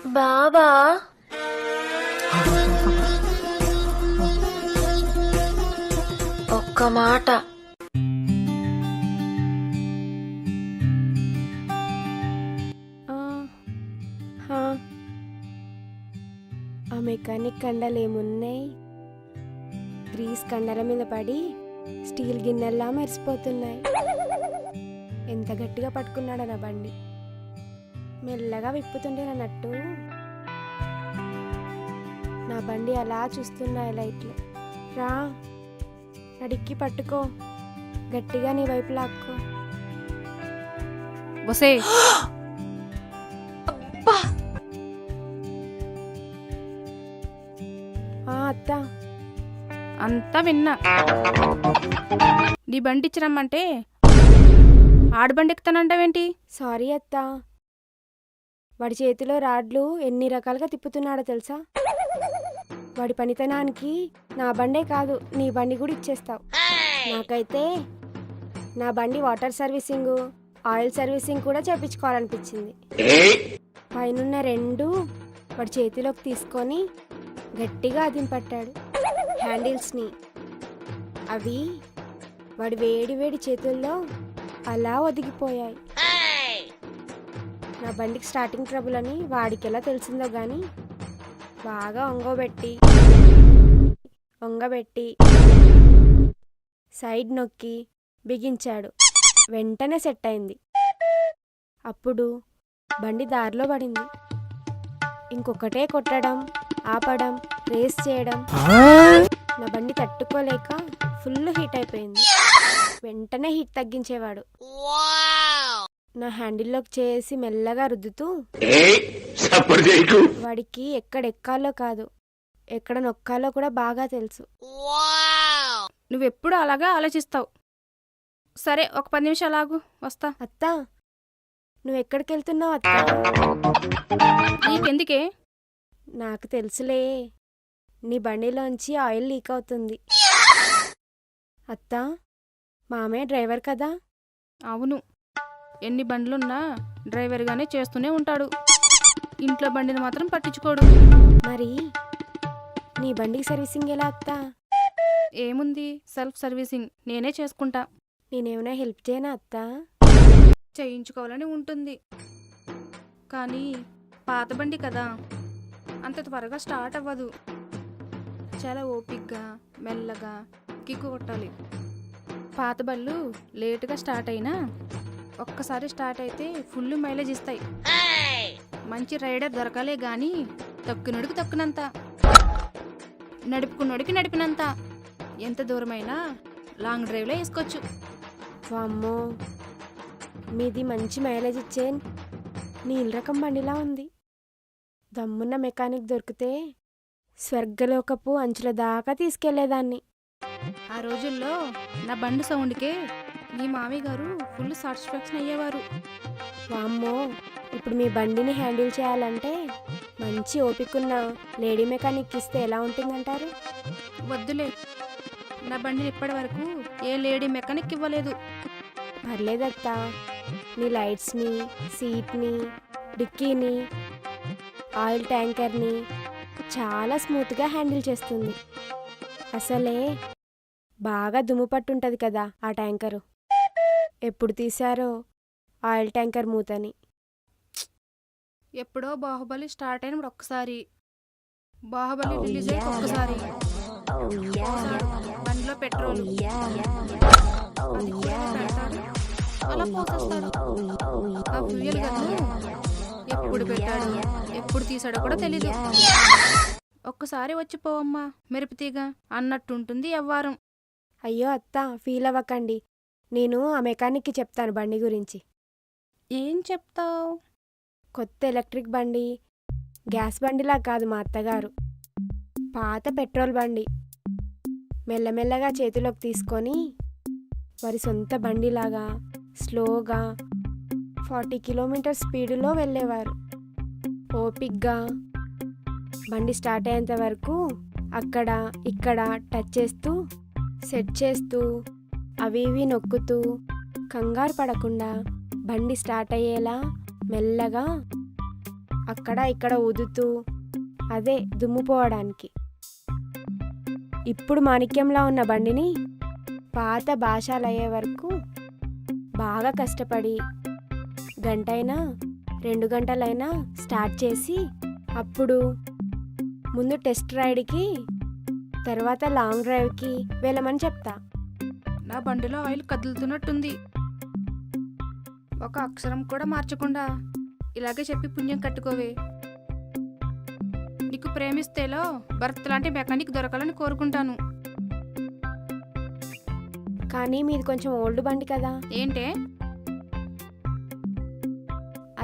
బాబా ఒక్క మాట. ఆ మెకానిక్ కండలు ఏమున్నాయి? గ్రీస్ కండల మీద పడి స్టీల్ గిన్నెల్లా మెరిసిపోతున్నాయి. ఎంత గట్టిగా పట్టుకున్నాడు నా బండి. మెల్లగా విప్పుతుంటే నా నట్టు. నా బండి అలా చూస్తున్నాయి లైట్లు. రా, నడిక్కి పట్టుకో, గట్టిగా నీ వైపు లాక్కో. వసే అత్త, అంతా విన్నా. నీ బండి ఇచ్చిరమ్మంటే ఆడబండి ఎక్కుతానంటావేంటి? సారీ అత్త. వాడి చేతిలో రాడ్లు ఎన్ని రకాలుగా తిప్పుతున్నాడో తెలుసా? వాడి పనితనానికి నా బండే కాదు, నీ బండి కూడా ఇచ్చేస్తావు. నాకైతే నా బండి వాటర్ సర్వీసింగ్, ఆయిల్ సర్వీసింగ్ కూడా చేపించుకోవాలనిపించింది. పైనున్న రెండు వాడి చేతిలోకి తీసుకొని గట్టిగా అదింపట్టాడు హ్యాండిల్స్ని. అవి వాడి వేడి వేడి చేతుల్లో అలా ఒదిగిపోయాయి. నా బండికి స్టార్టింగ్ ట్రబుల్ అని వాడికి ఎలా తెలిసిందో గాని బాగా ఒంగబెట్టి సైడ్ నొక్కి బిగించాడు. వెంటనే సెట్ అయింది. అప్పుడు బండి దారిలో పడింది. ఇంకొకటే కొట్టడం, ఆపడం, రేస్ చేయడం. నా బండి తట్టుకోలేక ఫుల్ హీట్ అయిపోయింది. వెంటనే హీట్ తగ్గించేవాడు. నా హ్యాండిల్లోకి చేసి మెల్లగా రుద్దుతూ వాడికి ఎక్కడ ఎక్కాలో కాదు, ఎక్కడ నొక్కాలో కూడా బాగా తెలుసు. నువ్వెప్పుడు అలాగా ఆలోచిస్తావు. సరే, ఒక 10 నిమిషాలు ఆగు, వస్తా. అత్త, నువ్వెక్కడికి వెళ్తున్నావు అత్త? నీకెందుకే? నాకు తెలుసులే, నీ బండిలోంచి ఆయిల్ లీక్ అవుతుంది. అత్త, మామయ్య డ్రైవర్ కదా? అవును, ఎన్ని బండ్లున్నా డ్రైవర్గానే చేస్తూనే ఉంటాడు. ఇంట్లో బండిని మాత్రం పట్టించుకోడు. మరి నీ బండికి సర్వీసింగ్ ఎలా అత్త? ఏముంది, సెల్ఫ్ సర్వీసింగ్ నేనే చేసుకుంటా. నేనేమైనా హెల్ప్ చేయనా అత్త? చేయించుకోవాలని ఉంటుంది, కానీ పాత బండి కదా, అంత త్వరగా స్టార్ట్ అవ్వదు. చాలా ఓపిక్గా మెల్లగా కిక్కు కొట్టాలి. పాత బళ్ళు లేటుగా స్టార్ట్ అయినా ఒక్కసారి స్టార్ట్ అయితే ఫుల్ మైలేజ్ ఇస్తాయి. మంచి రైడర్ దొరకాలే గాని తొక్కినొడికి తొక్కినంత, నడుపుకున్నోడికి నడిపినంత, ఎంత దూరమైనా లాంగ్ డ్రైవ్లో వేసుకోవచ్చు. వామ్మో, మీది మంచి మైలేజ్ ఇచ్చే నీళ్ళ రకం బండిలా ఉంది. దమ్మున్న మెకానిక్ దొరికితే స్వర్గలోకపు అంచుల దాకా తీసుకెళ్లేదాన్ని. ఆ రోజుల్లో నా బండి సౌండ్కే మీ మామయ్య గారు ఫుల్ సాటిస్ఫాక్షన్ అయ్యేవారు. వామ్మో, ఇప్పుడు మీ బండిని హ్యాండిల్ చేయాలంటే మంచి ఓపికన్న లేడీ మెకానిక్ ఇస్తే ఎలా ఉంటుందంటారు? వద్దులే, నా బండిని ఇప్పటి వరకు ఏ లేడీ మెకానిక్ ఇవ్వలేదు. పర్లేదత్తా, నీ లైట్స్ని, సీట్ని, డిక్కీని, ఆయిల్ ట్యాంకర్ని చాలా స్మూత్గా హ్యాండిల్ చేస్తుంది. అసలే బాగా దుమ్ము పట్టుంటుంది కదా ఆ ట్యాంకరు. ఎప్పుడు తీశారో ఆయిల్ ట్యాంకర్ మూతని. ఎప్పుడో బాహుబలి స్టార్ట్ అయినప్పుడు ఒక్కసారి, బాహుబలి రిలీజ్ అయ్యి ఒక్కసారి బండిలో పెట్రోల్ అది కూడా పెడతాడు, అలా పోసేస్తాడు. ఆ ఫ్యూయల్ గన్ను ఎప్పుడు పెట్టాడు, ఎప్పుడు తీసాడో కూడా తెలీదు. ఒక్కసారి వచ్చిపోవమ్మా మెరుపుతీగా అన్నట్టుంటుంది ఎవ్వారం. అయ్యో అత్త, ఫీల్ అవ్వకండి, నేను ఆ మెకానిక్కి చెప్తాను బండి గురించి. ఏం చెప్తావు? కొత్త ఎలక్ట్రిక్ బండి, గ్యాస్ బండిలా కాదు మా అత్తగారు, పాత పెట్రోల్ బండి మెల్లమెల్లగా చేతిలోకి తీసుకొని వారి సొంత బండిలాగా స్లోగా 40 కిలోమీటర్ స్పీడులో వెళ్ళేవారు. ఓపిక్గా బండి స్టార్ట్ అయ్యేంత వరకు అక్కడ ఇక్కడ టచ్ చేస్తూ, సెట్ చేస్తూ, అవి ఇవి నొక్కుతూ, కంగారు పడకుండా బండి స్టార్ట్ అయ్యేలా మెల్లగా అక్కడ ఇక్కడ ఊదుతూ అదే దుమ్ముపోవడానికి. ఇప్పుడు మాణిక్యంలా ఉన్న బండిని పాత భాషలయ్యే వరకు బాగా కష్టపడి గంటైనా 2 గంటలైనా స్టార్ట్ చేసి అప్పుడు ముందు టెస్ట్ రైడ్కి తర్వాత లాంగ్ డ్రైవ్కి వెళ్ళమని చెప్తా. నా బండిలో ఆయిల్ కదులుతున్నట్టుంది. ఒక అక్షరం కూడా మార్చకుండా ఇలాగే చెప్పి పుణ్యం కట్టుకోవే. నీకు ప్రేమిస్తేలో భర్త లాంటి మెకానిక్ దొరకాలని కోరుకుంటాను. కానీ మీది కొంచెం ఓల్డ్ బండి కదా. ఏంటే?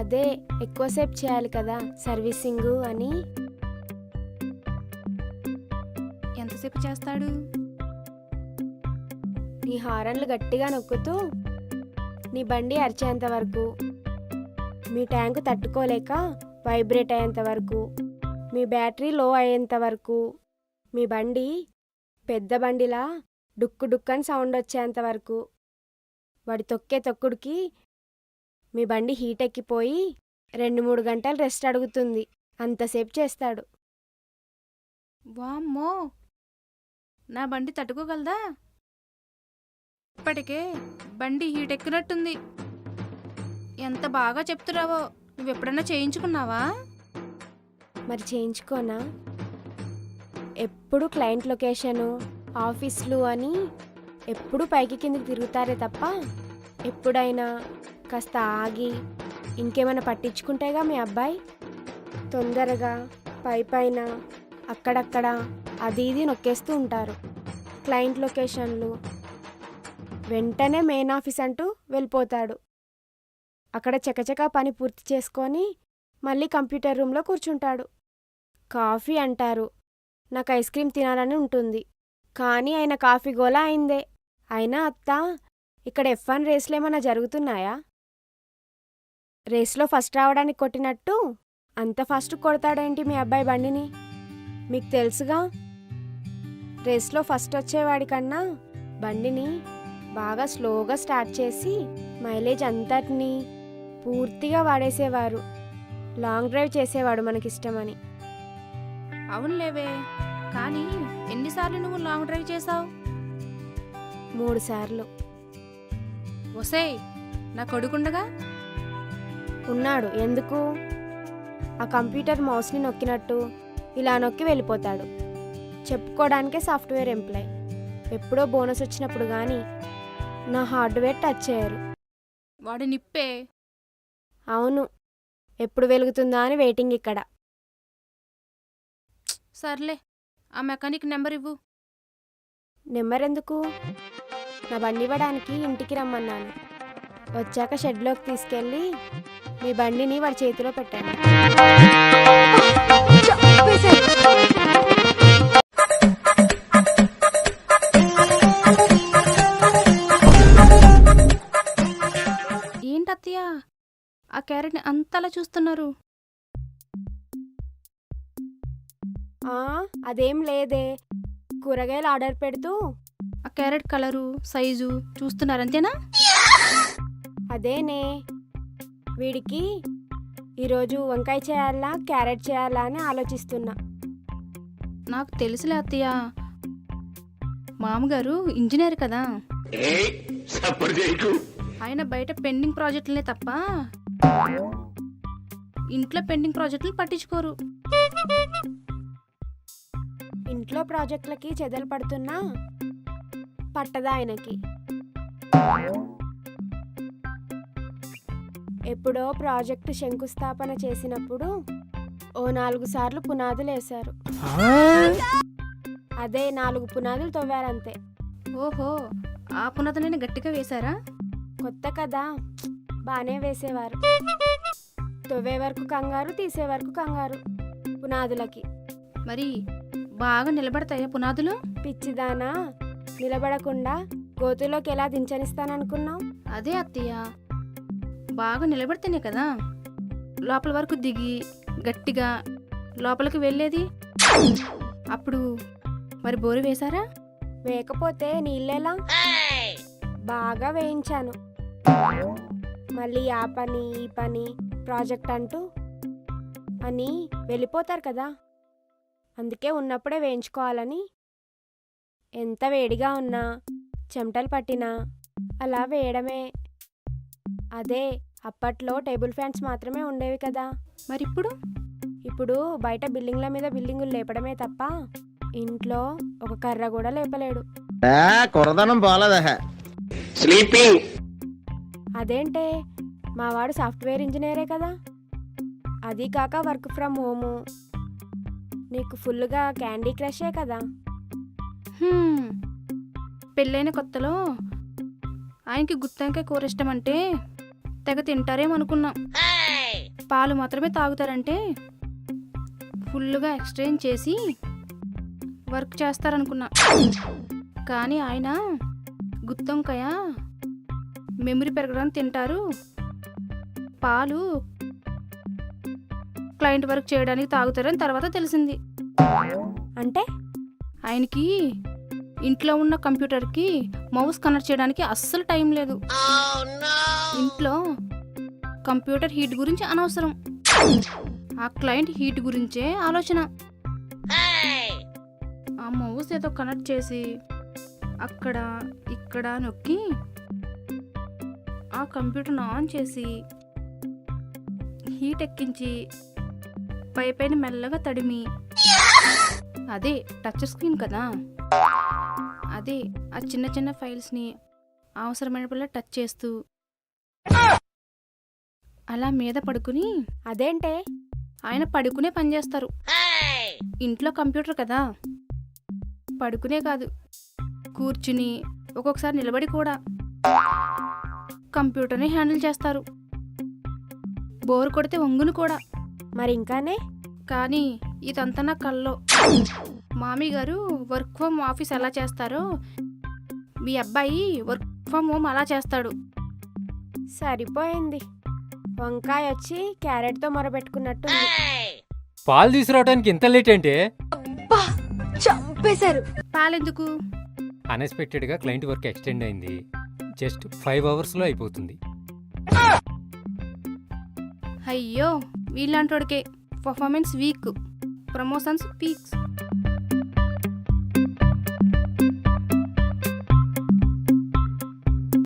అదే ఎక్కువసేపు చేయాలి కదా సర్వీసింగు అని. ఎంతసేపు చేస్తాడు? నీ హారన్లు గట్టిగా నొక్కుతూ నీ బండి అరిచేంత వరకు, మీ ట్యాంకు తట్టుకోలేక వైబ్రేట్ అయ్యేంత వరకు, మీ బ్యాటరీ లో అయ్యేంత వరకు, మీ బండి పెద్ద బండిలా డుక్కు డుక్కని సౌండ్ వచ్చేంత వరకు, వాడి తొక్కే తొక్కుడికి మీ బండి హీట్ ఎక్కిపోయి 2-3 గంటలు రెస్ట్ అడుగుతుంది. అంతసేపు చేస్తాడు. వామ్మో, నా బండి తట్టుకోగలదా? ఇప్పటికే బండి హీట్ ఎక్కినట్టుంది. ఎంత బాగా చెప్తున్నావో. నువ్వెప్పుడన్నా చేయించుకున్నావా? మరి చేయించుకోనా? ఎప్పుడు క్లయింట్ లొకేషను, ఆఫీసులు అని ఎప్పుడు పైకి కిందికి తిరుగుతారే తప్ప ఎప్పుడైనా కాస్త ఆగి ఇంకేమైనా పట్టించుకుంటేగా మీ అబ్బాయి. తొందరగా పైన అక్కడక్కడ అది ఇది నొక్కేస్తూ ఉంటారు. క్లయింట్ లొకేషన్లు వెంటనే మెయిన్ ఆఫీస్ అంటూ వెళ్ళిపోతాడు. అక్కడ చకచకా పని పూర్తి చేసుకొని మళ్ళీ కంప్యూటర్ రూమ్లో కూర్చుంటాడు. కాఫీ అంటారు. నాకు ఐస్ క్రీమ్ తినాలని ఉంటుంది. కానీ ఆయన కాఫీ గోలా అయిందే. అయినా అత్త, ఇక్కడ F1 రేస్లు ఏమైనా జరుగుతున్నాయా? రేస్లో ఫస్ట్ రావడానికి కొట్టినట్టు అంత ఫాస్ట్ కొడతాడేంటి మీ అబ్బాయి బండిని? మీకు తెలుసుగా, రేస్లో ఫస్ట్ వచ్చేవాడికన్నా బండిని బాగా స్లోగా స్టార్ట్ చేసి మైలేజ్ అంతటినీ పూర్తిగా వాడేసేవారు. లాంగ్ డ్రైవ్ చేసేవాడు మనకిష్టమని. అవునులేవే, కానీ ఎన్నిసార్లు నువ్వు లాంగ్ డ్రైవ్ చేసావు? 3 సార్లు. ఒసేయ్, నా కొడుకుండగా? ఉన్నాడు. ఎందుకు? ఆ కంప్యూటర్ మౌస్ని నొక్కినట్టు ఇలా నొక్కి వెళ్ళిపోతాడు. చెప్పుకోవడానికే సాఫ్ట్వేర్ ఎంప్లాయ్. ఎప్పుడో బోనస్ వచ్చినప్పుడు కానీ నా హార్డ్వేర్ టచ్ చేయరు. వాడి నిప్పే. అవును, ఎప్పుడు వెలుగుతుందా అని వెయిటింగ్ ఇక్కడ. సర్లే, ఆ మెకానిక్ నెంబర్ ఇవ్వు. నెంబర్ ఎందుకు? నా బండి ఇవ్వడానికి ఇంటికి రమ్మన్నాను. వచ్చాక షెడ్లోకి తీసుకెళ్ళి మీ బండిని వాడి చేతిలో పెట్టండి. ఏంటత్తయ్య, ఆ క్యారెట్ని అంతలా చూస్తున్నారు? అదేం లేదే, కూరగాయలు ఆర్డర్ పెడుతూ ఆ క్యారెట్ కలరు, సైజు చూస్తున్నారు అంతేనా? అదేనే, వీడికి ఈరోజు వంకాయ చేయాలా క్యారెట్ చేయాలా అని ఆలోచిస్తున్నా. నాకు తెలుసులే అత్తయ్య, మామగారు ఇంజనీర్ కదా. ఆయన బయట పెండింగ్ ప్రాజెక్టులనే తప్ప ఇంట్లో పెండింగ్ ప్రాజెక్టులు పట్టించుకోరు. ఇంట్లో ప్రాజెక్టులకి చెదలు పడుతున్నా పట్టదా ఆయనకి. ఎప్పుడో ప్రాజెక్టు శంకుస్థాపన చేసినప్పుడు ఓ 4 సార్లు పునాదులు వేశారు. అదే 4 పునాదులు తవ్వారంతే. ఓహో, ఆ పునాదులని గట్టిగా వేశారా? కొత్త కదా, బానే వేసేవారు. తవ్వే వరకు కంగారు, తీసే వరకు కంగారు పునాదులకి. మరి బాగా నిలబడతాయా పునాదులు? పిచ్చిదానా, నిలబడకుండా గోతులోకి ఎలా దించనిస్తాననుకున్నావు? అదే అత్తయ్య, బాగా నిలబడితేనే కదా లోపల వరకు దిగి గట్టిగా లోపలికి వెళ్ళేది. అప్పుడు మరి బోరు వేశారా? వేయకపోతే నీళ్ళెలా? బాగా వేయించాను. మళ్ళీ ఆ పని ఈ పని ప్రాజెక్ట్ అంటూ అని వెళ్ళిపోతారు కదా, అందుకే ఉన్నప్పుడే వేయించుకోవాలని. ఎంత వేడిగా ఉన్నా చెమటలు పట్టినా అలా వేయడమే. అదే అప్పట్లో టేబుల్ ఫ్యాన్స్ మాత్రమే ఉండేవి కదా. మరిప్పుడు ఇప్పుడు బయట బిల్డింగ్ల మీద బిల్డింగులు లేపడమే తప్ప ఇంట్లో ఒక కర్ర కూడా లేపలేడు. కొరదనం పోలేదా స్లీపింగ్. అదేంటే, మావాడు సాఫ్ట్వేర్ ఇంజనీరే కదా, అది కాక వర్క్ ఫ్రమ్ హోము. నీకు ఫుల్గా క్యాండీ క్రషే కదా. పెళ్ళైన కొత్తలో ఆయనకి గుత్తంకాయ కూర ఇష్టం అంటే తెగ తింటారేమనుకున్నా. పాలు మాత్రమే తాగుతారంటే ఫుల్గా ఎక్స్చేంజ్ చేసి వర్క్ చేస్తారనుకున్నా. కానీ ఆయన గుత్తంకాయ మెమరీ పెరగడానికి తింటారు, పాలు క్లయింట్ వర్క్ చేయడానికి తాగుతారని తర్వాత తెలిసింది. అంటే ఆయనకి ఇంట్లో ఉన్న కంప్యూటర్కి మౌస్ కనెక్ట్ చేయడానికి అస్సలు టైం లేదు. ఇంట్లో కంప్యూటర్ హీట్ గురించి అనవసరం, ఆ క్లయింట్ హీట్ గురించే ఆలోచన. ఆ మౌస్ ఏదో కనెక్ట్ చేసి అక్కడ ఇక్కడ నొక్కి ఆ కంప్యూటర్ను ఆన్ చేసి హీట్ ఎక్కించి పైపైన మెల్లగా తడిమి, అదే టచ్ స్క్రీన్ కదా, అదే ఆ చిన్న చిన్న ఫైల్స్ని అవసరమైనప్పుడల్లా టచ్ చేస్తూ అలా మీద పడుకుని. అదేంటే, ఆయన పడుకునే పని చేస్తారు. ఇంట్లో కంప్యూటర్ కదా, పడుకునే కాదు కూర్చుని ఒక్కొక్కసారి నిలబడి కూడా కంప్యూటర్ని హ్యాండిల్ చేస్తారు. బోర్ కొడితే వంగును కూడా. మరి ఇంకానే. కానీ ఇదంతా నా కల్లో. మామీ గారు వర్క్ ఫ్రమ్ ఆఫీస్ ఎలా చేస్తారో మీ అబ్బాయి వర్క్ ఫ్రమ్ హోమ్ అలా చేస్తాడు. సరిపోయింది, వంకాయ వచ్చి క్యారెట్తో మొరబెట్టుకున్నట్టుంది. పాలు తీసుకురావడానికి ఇంత లేట్ అంటే? చంపేశారు. పాలెందుకు? అన్ఎక్స్పెక్టెడ్గా క్లయింట్ వర్క్ ఎక్స్టెండ్ అయింది. జస్ట్ 5 అవర్స్లో అయిపోతుంది. అయ్యో, వీళ్ళంటోడికే పర్ఫార్మెన్స్ వీక్, ప్రమోషన్స్ పీక్స్.